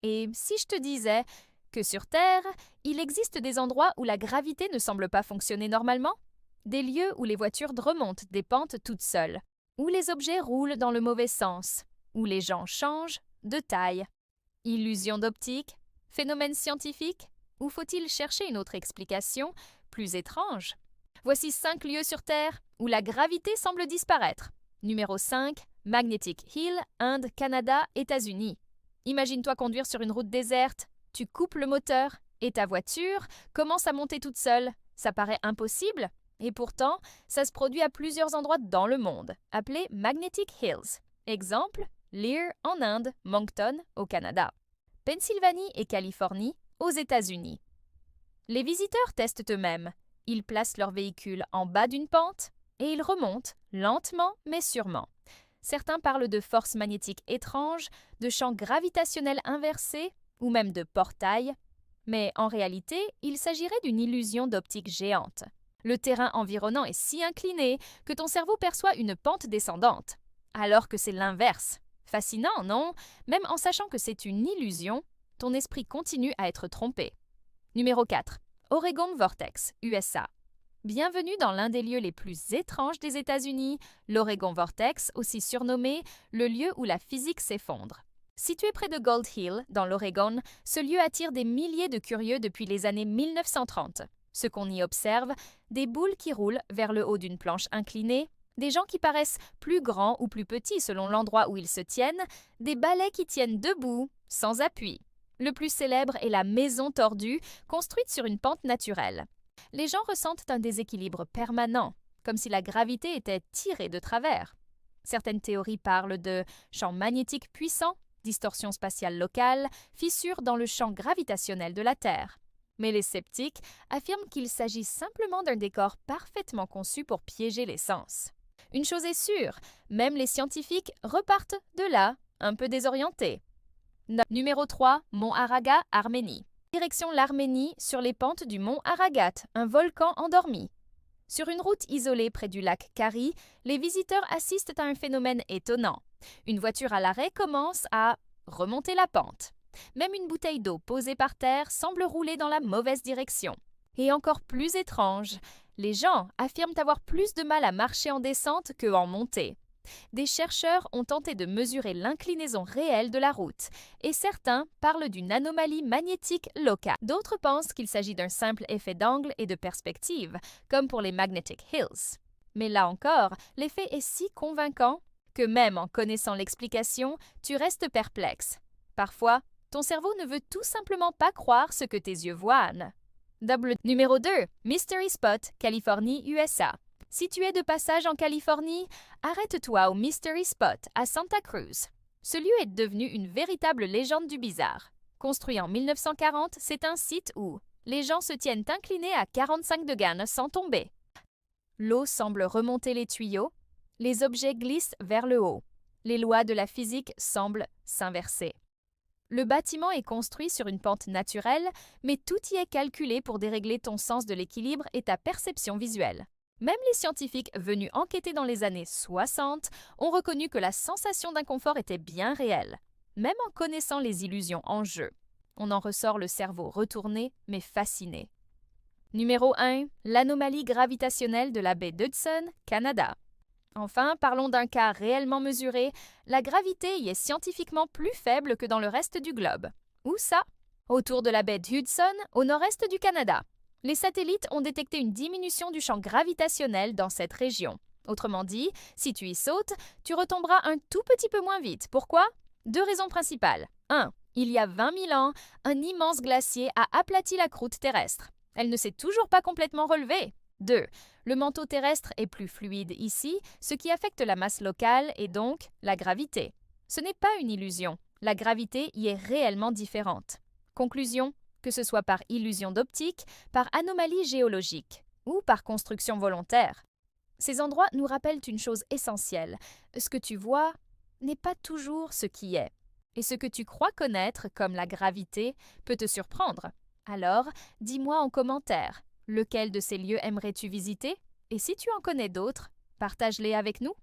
Et si je te disais que sur Terre, il existe des endroits où la gravité ne semble pas fonctionner normalement? Des lieux où les voitures remontent des pentes toutes seules, où les objets roulent dans le mauvais sens, où les gens changent de taille. Illusion d'optique? Phénomène scientifique? Ou faut-il chercher une autre explication, plus étrange? Voici 5 lieux sur Terre où la gravité semble disparaître. Numéro 5, Magnetic Hill, Inde, Canada, États-Unis. Imagine-toi conduire sur une route déserte, tu coupes le moteur et ta voiture commence à monter toute seule. Ça paraît impossible, et pourtant, ça se produit à plusieurs endroits dans le monde, appelés Magnetic Hills. Exemple, Lear en Inde, Moncton au Canada. Pennsylvanie et Californie aux États-Unis. Les visiteurs testent eux-mêmes. Ils placent leur véhicule en bas d'une pente et ils remontent, lentement mais sûrement. Certains parlent de forces magnétiques étranges, de champs gravitationnels inversés ou même de portails. Mais en réalité, il s'agirait d'une illusion d'optique géante. Le terrain environnant est si incliné que ton cerveau perçoit une pente descendante, alors que c'est l'inverse. Fascinant, non? Même en sachant que c'est une illusion, ton esprit continue à être trompé. Numéro 4. Oregon Vortex, USA. Bienvenue dans l'un des lieux les plus étranges des États-Unis, l'Oregon Vortex, aussi surnommé le lieu où la physique s'effondre. Situé près de Gold Hill, dans l'Oregon, ce lieu attire des milliers de curieux depuis les années 1930. Ce qu'on y observe, des boules qui roulent vers le haut d'une planche inclinée, des gens qui paraissent plus grands ou plus petits selon l'endroit où ils se tiennent, des balais qui tiennent debout, sans appui. Le plus célèbre est la maison tordue, construite sur une pente naturelle. Les gens ressentent un déséquilibre permanent, comme si la gravité était tirée de travers. Certaines théories parlent de champs magnétiques puissants, distorsion spatiale locale, fissures dans le champ gravitationnel de la Terre. Mais les sceptiques affirment qu'il s'agit simplement d'un décor parfaitement conçu pour piéger les sens. Une chose est sûre, même les scientifiques repartent de là, un peu désorientés. Numéro 3, Mont Aragat, Arménie. Direction l'Arménie, sur les pentes du mont Aragat, un volcan endormi. Sur une route isolée près du lac Kari, les visiteurs assistent à un phénomène étonnant. Une voiture à l'arrêt commence à remonter la pente. Même une bouteille d'eau posée par terre semble rouler dans la mauvaise direction. Et encore plus étrange, les gens affirment avoir plus de mal à marcher en descente qu'en montée. Des chercheurs ont tenté de mesurer l'inclinaison réelle de la route, et certains parlent d'une anomalie magnétique locale. D'autres pensent qu'il s'agit d'un simple effet d'angle et de perspective, comme pour les Magnetic Hills. Mais là encore, l'effet est si convaincant que même en connaissant l'explication, tu restes perplexe. Parfois, ton cerveau ne veut tout simplement pas croire ce que tes yeux voient. Numéro 2. Mystery Spot, Californie, USA. Si tu es de passage en Californie, arrête-toi au Mystery Spot à Santa Cruz. Ce lieu est devenu une véritable légende du bizarre. Construit en 1940, c'est un site où les gens se tiennent inclinés à 45 degrés sans tomber. L'eau semble remonter les tuyaux, les objets glissent vers le haut. Les lois de la physique semblent s'inverser. Le bâtiment est construit sur une pente naturelle, mais tout y est calculé pour dérégler ton sens de l'équilibre et ta perception visuelle. Même les scientifiques venus enquêter dans les années 60 ont reconnu que la sensation d'inconfort était bien réelle. Même en connaissant les illusions en jeu, on en ressort le cerveau retourné mais fasciné. Numéro 1. L'anomalie gravitationnelle de la baie d'Hudson, Canada. Enfin, parlons d'un cas réellement mesuré, la gravité y est scientifiquement plus faible que dans le reste du globe. Où ça? Autour de la baie d'Hudson, au nord-est du Canada. Les satellites ont détecté une diminution du champ gravitationnel dans cette région. Autrement dit, si tu y sautes, tu retomberas un tout petit peu moins vite. Pourquoi? 2 raisons principales. 1. Il y a 20 000 ans, un immense glacier a aplati la croûte terrestre. Elle ne s'est toujours pas complètement relevée. 2. Le manteau terrestre est plus fluide ici, ce qui affecte la masse locale et donc la gravité. Ce n'est pas une illusion. La gravité y est réellement différente. Conclusion, que ce soit par illusion d'optique, par anomalie géologique ou par construction volontaire. Ces endroits nous rappellent une chose essentielle. Ce que tu vois n'est pas toujours ce qui est. Et ce que tu crois connaître, comme la gravité, peut te surprendre. Alors, dis-moi en commentaire, lequel de ces lieux aimerais-tu visiter? Et si tu en connais d'autres, partage-les avec nous.